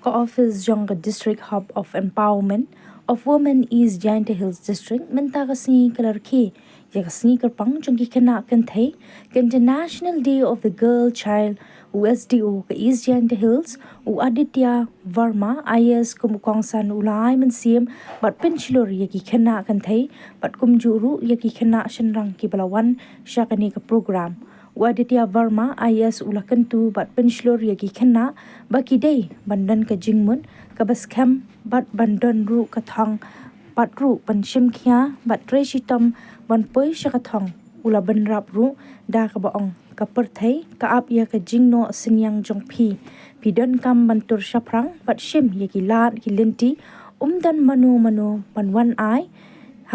office jong district hub of empowerment of women East Giant Hills District menta kasi kalarki ya kasi karpang jong khynnah kan thei International Day of the Girl Child SDO ka East Giant Hills u Aditya Verma IS kumukong san ulai mynsiem bat pynshlur ya khynnah kan thei bat kumjuru ya khynnah shenrang ki balawan syakani ka program Aditya Verma IS ulakan tu bat pynshlur ya khynnah baki day bandan ka jingmun ka baskham bat bandan ru ka thong bat ru panshim khya bat treshitam ban poi shakathong ula ban rap ru da ka baong ka pyrthei ka ap ya ka jingnoh syniang jong pi don kam bantur shaprang bat shim ya ki lat ki linti dan manu ban wan ai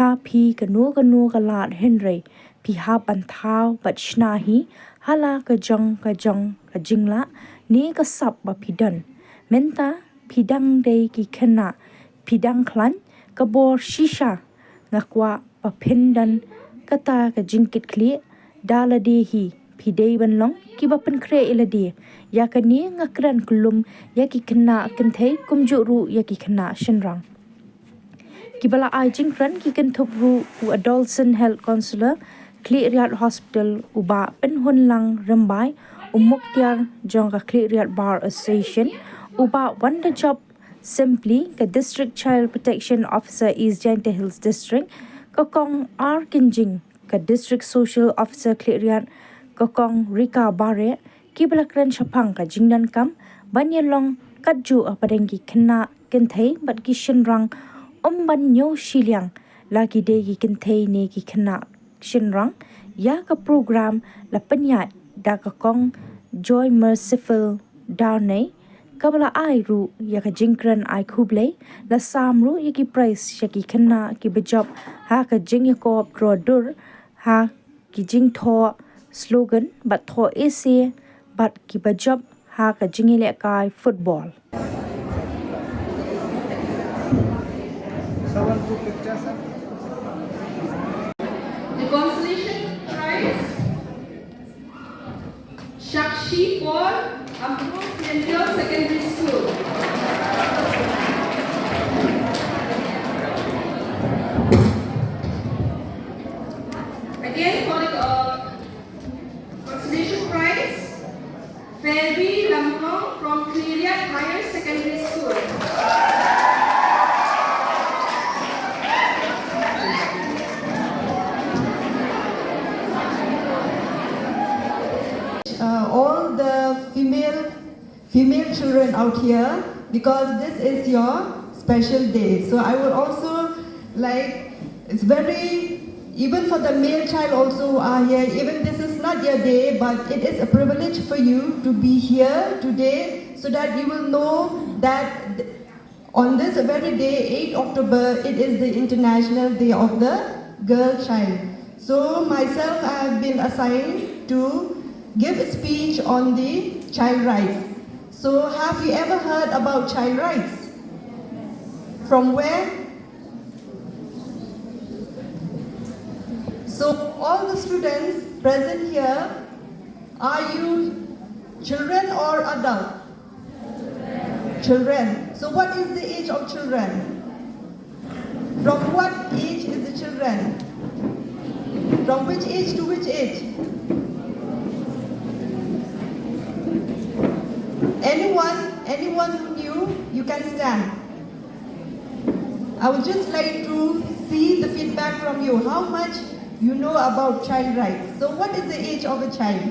ha pi ka nu ka lat henry pi ha ban thau bat shnahi hala ka jong ka jingla ni ka sap ba pi don menta pi dang de ki khynnah pi dang klan ka bor shisha ngakwa pa phindan kata ka jingkit khli dala de hi pi dei ban long ki ba pen kre iladi ya ka ni ngakran kulum ya ki khynnah kan thei kumju ru ya ki khynnah shenrang ki bala ai jingkran ki kan thup ru u adolescent health counselor Khliehriat hospital uba pen hunlang rambai muktiar jong ka Khliehriat bar association uba wonder job simply ka district child protection officer East Giant Hills District kokong R Kinjing ka district social officer Khliehriat kokong Rika Bare ki balakran shapang ka jingdan kam banyalong kadju apadengi khynnah kenthei bat ki shenrang ban nyo shiliang lagi de ki kenthei ne ki khynnah shenrang ya ka program la panyat da ka kong joy merciful darnay kabala ai ru ya ka jingkran ai khuble la sam ru ya ki price ya ki khynnah ki bejob ha ka jing ya ko dur ha ki jing tho slogan bat tho ese bat ki bejob ha ka jingile kai football The consolation prize Shakshi for Ambrose Central Secondary School. Again for the consolation prize Ferry Lamrong from Khliehriat Higher Secondary School. All the female children out here, because this is your special day. So I would also like, it's very, even for the male child also who are here, even this is not your day, but it is a privilege for you to be here today so that you will know that on this very day, 8 October, it is the International Day of the Girl Child. So myself, I have been assigned to give a speech on the child rights. So have you ever heard about child rights? From where? So all the students present here, are you children or adult? Children. So what is the age of children? From what age is the children? From which age to which age? Anyone who knew, you can stand. I would just like to see the feedback from you. How much you know about child rights? So what is the age of a child?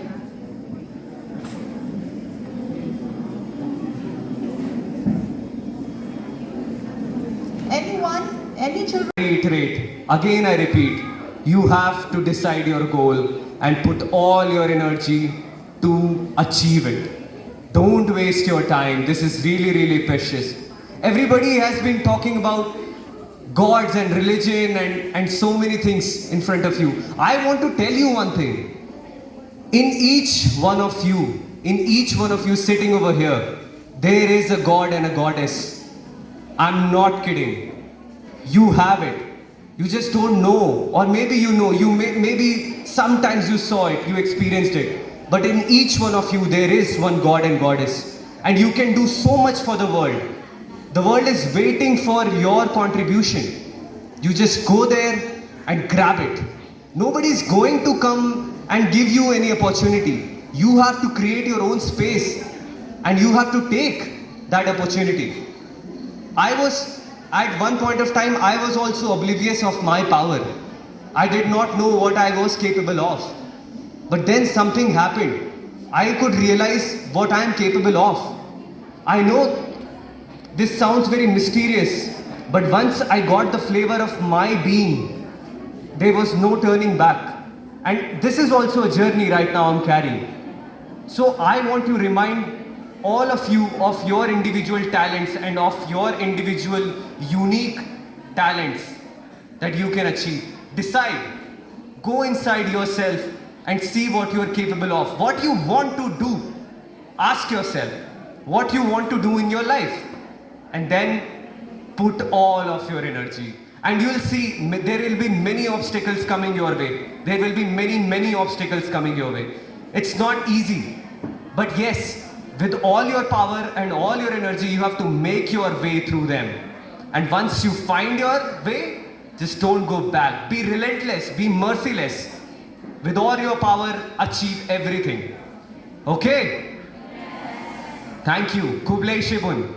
Anyone? Any children? Reiterate, again I repeat, you have to decide your goal and put all your energy to achieve it. Don't waste your time. This is really, really precious. Everybody has been talking about gods and religion and so many things in front of you. I want to tell you one thing. In each one of you sitting over here, there is a god and a goddess. I'm not kidding. You have it. You just don't know, or maybe you know. Maybe sometimes you saw it, you experienced it. But in each one of you, there is one god and goddess. and you can do so much for the world. The world is waiting for your contribution. You just go there and grab it. Nobody's going to come and give you any opportunity. You have to create your own space and you have to take that opportunity. At one point of time, I was also oblivious of my power. I did not know what I was capable of. But then something happened. I could realize what I am capable of. I know this sounds very mysterious, but once I got the flavor of my being, there was no turning back. And this is also a journey right now I'm carrying. So I want to remind all of you of your individual talents and of your individual unique talents that you can achieve. Decide, go inside yourself and see what you are capable of. What you want to do. Ask yourself what you want to do in your life. And then put all of your energy. And you will see there will be many obstacles coming your way. There will be many obstacles coming your way. It's not easy. But yes, with all your power and all your energy, you have to make your way through them. And once you find your way, just don't go back. Be relentless, be merciless. With all your power, achieve everything. Okay? Thank you. Kublai Shibun.